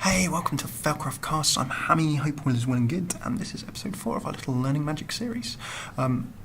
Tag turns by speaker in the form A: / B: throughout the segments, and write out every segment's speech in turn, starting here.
A: Hey, welcome to Failcraft Casts. I'm Hammy, hope all is well and good, and this is episode 4 of our little Learning Magic series.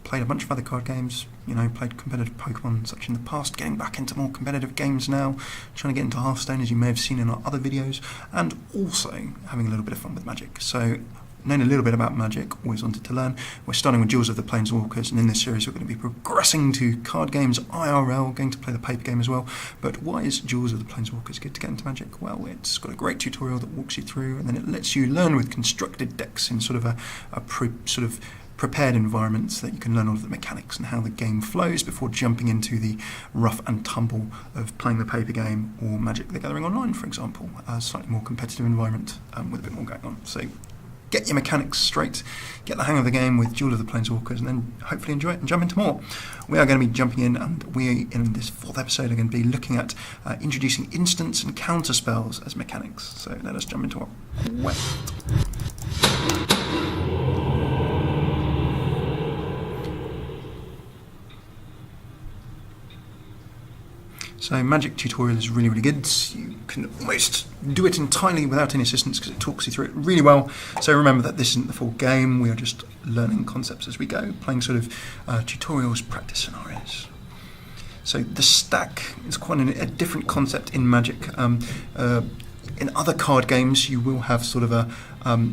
A: Played a bunch of other card games, played competitive Pokemon and such in the past, getting back into more competitive games now, trying to get into Hearthstone as you may have seen in our other videos, and also having a little bit of fun with Magic. So, known a little bit about Magic, always wanted to learn. We're starting with Duels of the Planeswalkers, and in this series we're going to be progressing to card games IRL, going to play the paper game as well. But why is Duels of the Planeswalkers good to get into Magic? Well, it's got a great tutorial that walks you through, and then it lets you learn with constructed decks in sort of prepared environments that you can learn all of the mechanics and how the game flows before jumping into the rough and tumble of playing the paper game or Magic the Gathering Online, for example, a slightly more competitive environment with a bit more going on. So get your mechanics straight, get the hang of the game with Duel of the Planeswalkers, and then hopefully enjoy it and jump into more. We are going to be jumping in, and we, in this 4th episode, are going to be looking at introducing instants and counter spells as mechanics. So let us jump into our quest. So Magic tutorial is really, really good. You can almost do it entirely without any assistance because it talks you through it really well. So remember that this isn't the full game. We are just learning concepts as we go, playing sort of tutorials, practice scenarios. So the stack is quite a different concept in Magic. In other card games, you will have sort of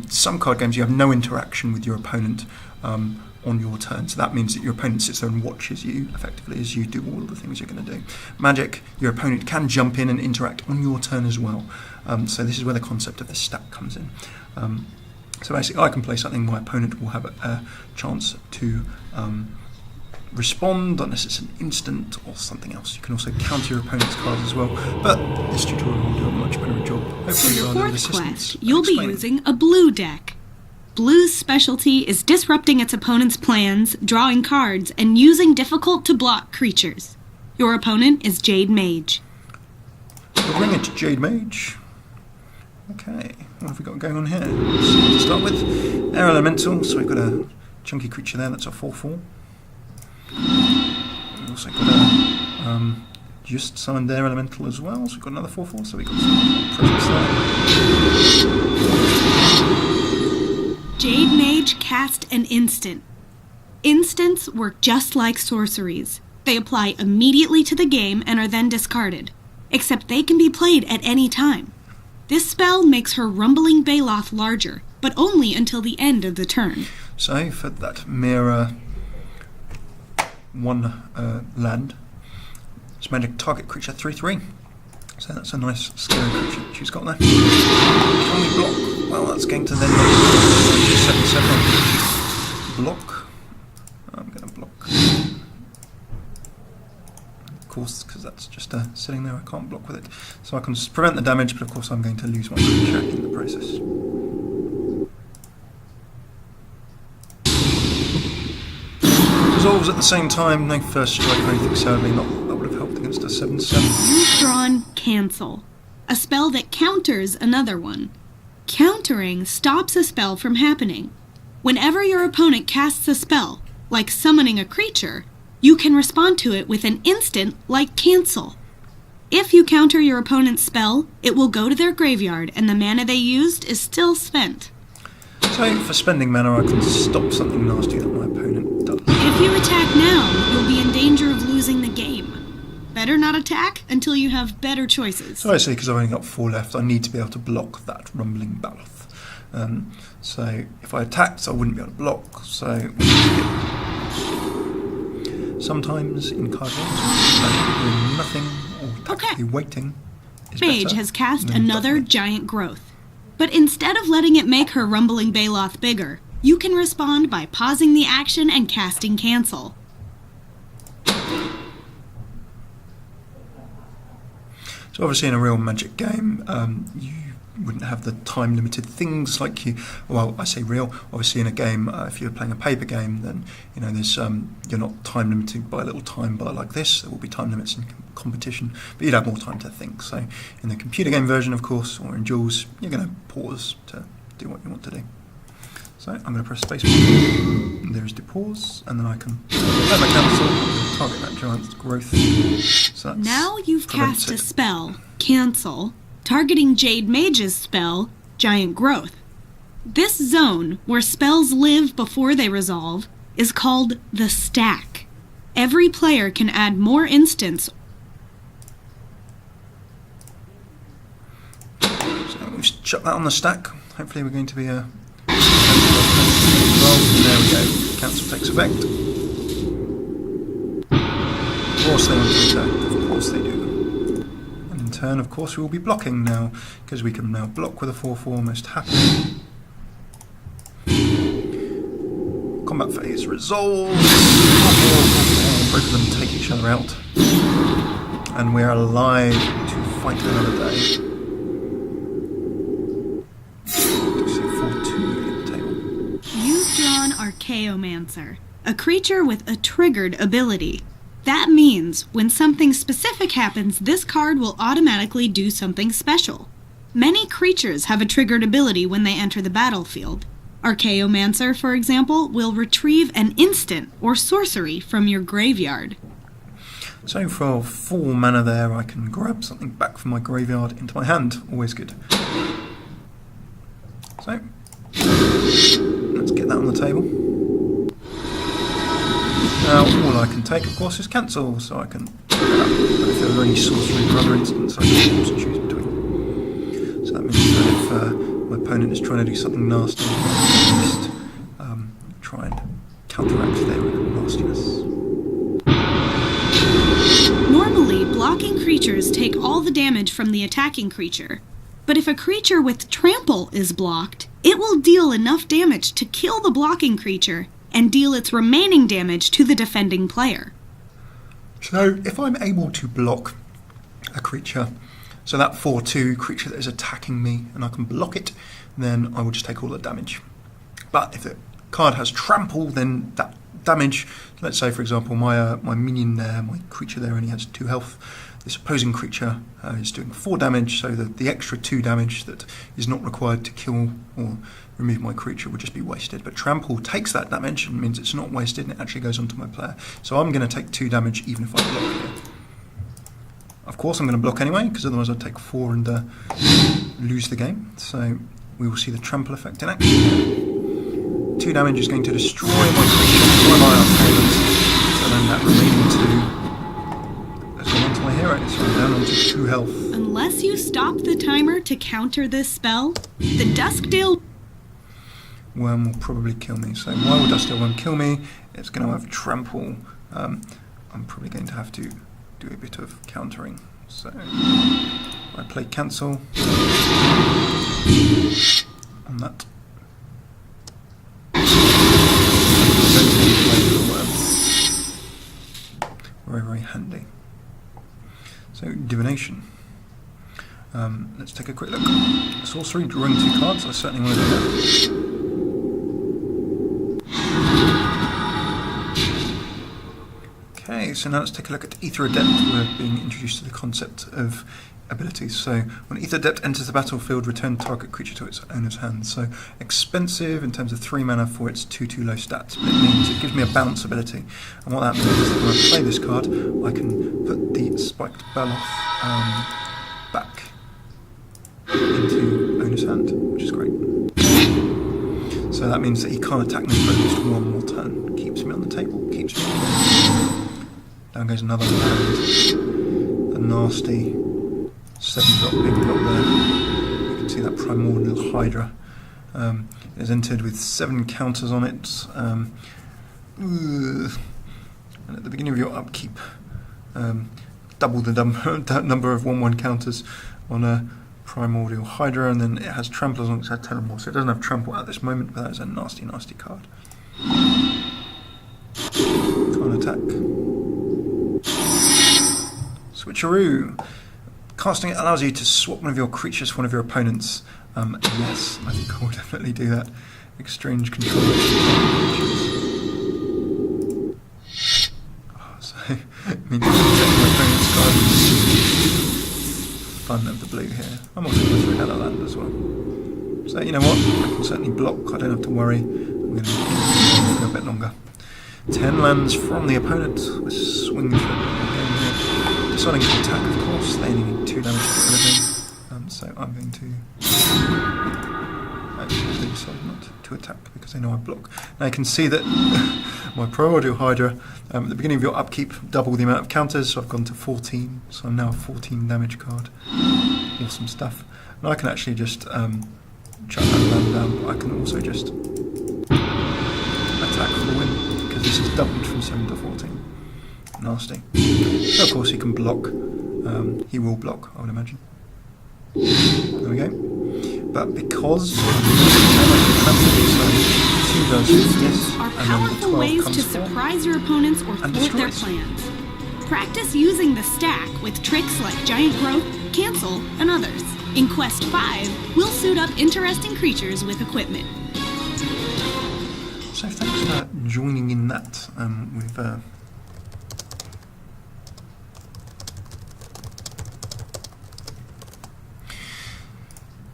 A: some card games you have no interaction with your opponent on your turn. So that means that your opponent sits there and watches you effectively as you do all of the things you're going to do. Magic, your opponent can jump in and interact on your turn as well. So this is where the concept of the stack comes in. So basically I can play something, my opponent will have a chance to respond unless it's an instant or something else. You can also counter your opponent's cards as well, but this tutorial will do a much better job.
B: For your 4th quest, you'll be using a blue deck. Blue's specialty is disrupting its opponent's plans, drawing cards, and using difficult-to-block creatures. Your opponent is Jade Mage.
A: We'll bring it to Jade Mage. Okay, what have we got going on here? So to start with, Air Elemental, so we've got a chunky creature there, that's a 4/4. We've also got a just summoned Air Elemental as well, so we've got another 4/4, so we've got some presence there.
B: Jade Mage cast an instant. Instants work just like sorceries. They apply immediately to the game and are then discarded, except they can be played at any time. This spell makes her Rumbling Baloth larger, but only until the end of the turn.
A: So for that mere one land, it's magic target creature 3/3. So that's a nice scary creature she's got there. Can we block? Well, that's going to then make 7/7 block. I'm going to block. Of course, because that's just sitting there, I can't block with it. So I can prevent the damage, but of course I'm going to lose my creature in the process. Dissolves at the same time, no first strike or anything, sadly not. That would have helped against a 7/7.
B: You've drawn Cancel, a spell that counters another one. Countering stops a spell from happening. Whenever your opponent casts a spell, like summoning a creature, you can respond to it with an instant like Cancel. If you counter your opponent's spell, it will go to their graveyard and the mana they used is still spent.
A: So for spending mana I can stop something nasty that my opponent does.
B: If you attack now, you'll be in danger of losing the game. Better not attack until you have better choices.
A: So I see, because I've only got 4 left, I need to be able to block that Rumbling Baloth. So if I attacked, I wouldn't be able to block. So sometimes in card games, doing nothing or tactically waiting is
B: Mage
A: better
B: has cast
A: than
B: another
A: nothing.
B: giant growth. But instead of letting it make her Rumbling Baloth bigger, you can respond by pausing the action and casting Cancel.
A: So obviously in a real Magic game, you wouldn't have the time-limited things like you. Well, I say real. Obviously in a game, if you're playing a paper game, then there's you're not time-limited by a little time bar like this. There will be time limits in competition, but you'd have more time to think. So in the computer game version, of course, or in Duels, you're going to pause to do what you want to do. So I'm going to press space. There's the pause, and then I can have a cancel, target that giant's growth. So
B: Now you've cast a spell, Cancel, targeting Jade Mage's spell, Giant Growth. This zone, where spells live before they resolve, is called the stack. Every player can add more instants.
A: So we've chucked that on the stack. Hopefully we're going to be there we go. Cancel takes effect. Of course they want to attack. Of course they do. And in turn, of course, we will be blocking now, because we can now block with a 4/4 most happily. Combat phase resolved. Both of them take each other out. And we're alive to fight another day.
B: You've drawn Archaeomancer, a creature with a triggered ability. That means when something specific happens, this card will automatically do something special. Many creatures have a triggered ability when they enter the battlefield. Archaeomancer, for example, will retrieve an instant or sorcery from your graveyard.
A: So for 4 mana there, I can grab something back from my graveyard into my hand. Always good. So, let's get that on the table. Now, all I can take, of course, is cancel, so I can pick it up. But if there are any sorcery for other instants, I can also choose between. So that means that if my opponent is trying to do something nasty, I can at least try and counteract their nastiness.
B: Normally, blocking creatures take all the damage from the attacking creature. But if a creature with trample is blocked, it will deal enough damage to kill the blocking creature and deal its remaining damage to the defending player.
A: So if I'm able to block a creature, so that 4/2 creature that is attacking me, and I can block it, then I will just take all the damage. But if the card has trample, then that damage, let's say for example my minion there, my creature there only has 2 health, this opposing creature is doing 4 damage, so the extra 2 damage that is not required to kill or remove my creature would just be wasted. But trample takes that damage and means it's not wasted and it actually goes onto my player. So I'm going to take 2 damage even if I block here. Of course I'm going to block anyway, because otherwise I'd take 4 and lose the game. So we will see the trample effect in action. 2 damage is going to destroy my creature, destroy my opponent. So then that remaining 2 has gone onto my hero, so I'm down onto 2 health.
B: Unless you stop the timer to counter this spell, the Duskdale
A: Worm will probably kill me. So why will Duskdale Worm kill me? It's going to have trample. I'm probably going to have to do a bit of countering. So I play cancel on that. Very, very handy. So, divination. Let's take a quick look. Sorcery, drawing 2 cards. I certainly want to do that. Okay, so now let's take a look at Ether Adept. We're being introduced to the concept of abilities. So when Ether Adept enters the battlefield, return target creature to its owner's hand. So expensive in terms of 3 mana for its 2/2 low stats, but it means it gives me a bounce ability. And what that means is that when I play this card, I can put the Spiked Baloth back into owner's hand, which is great. So that means that he can't attack me for at least 1 more turn. Keeps me on the table, keeps me on the table. Down goes another land. A nasty 7-drop big block there. You can see that Primordial Hydra. It is entered with 7 counters on it. And at the beginning of your upkeep, double the number of 1/1 counters on a Primordial Hydra, and then it has trample as long as it has 10 or more. So it doesn't have trample at this moment, but that is a nasty, nasty card. Can't attack. Switcheroo. Casting it allows you to swap one of your creatures for one of your opponents. Yes, I think I will definitely do that. Exchange control. So it means I can protect my opponent's card. Fun of the blue here. I'm also going to throw down a land as well. So you know what? I can certainly block. I don't have to worry. I'm going to keep it for a bit longer. 10 lands from the opponent. Let's swing through the game here. Deciding to attack, of course. They only need 2 damage to get rid of him. so I'm going to actually decide not to attack because I know I block. Now you can see that my Primordial Hydra, at the beginning of your upkeep, double the amount of counters, so I've gone to 14, so I'm now a 14 damage card. Awesome stuff. And I can actually just chuck that land down, but I can also just attack for the win, because this is doubled from 7 to 14. Nasty. So of course he can block. He will block, I would imagine. There we go. But because
B: are powerful ways to surprise your opponents or thwart their plans. Practice using the stack with tricks like Giant Growth, Cancel, and others. In Quest 5, we'll suit up interesting creatures with equipment.
A: So thanks for joining in that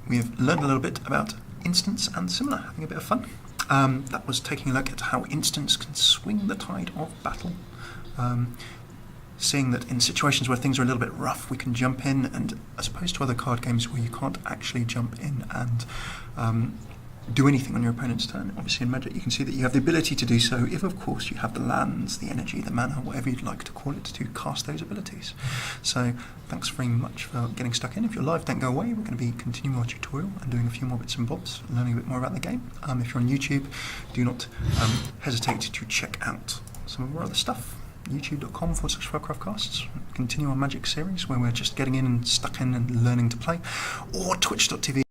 A: we have learned a little bit about instants and similar, having a bit of fun. That was taking a look at how instants can swing the tide of battle. Seeing that in situations where things are a little bit rough, we can jump in, and as opposed to other card games where you can't actually jump in and do anything on your opponent's turn. Obviously in Magic you can see that you have the ability to do so if of course you have the lands, the energy, the mana, whatever you'd like to call it, to cast those abilities. So thanks very much for getting stuck in. If you're live, don't go away. We're going to be continuing our tutorial and doing a few more bits and bobs, learning a bit more about the game. If you're on YouTube, do not hesitate to check out some of our other stuff. youtube.com/Wildcraftcasts. Continue our Magic series where we're just getting in and stuck in and learning to play, or twitch.tv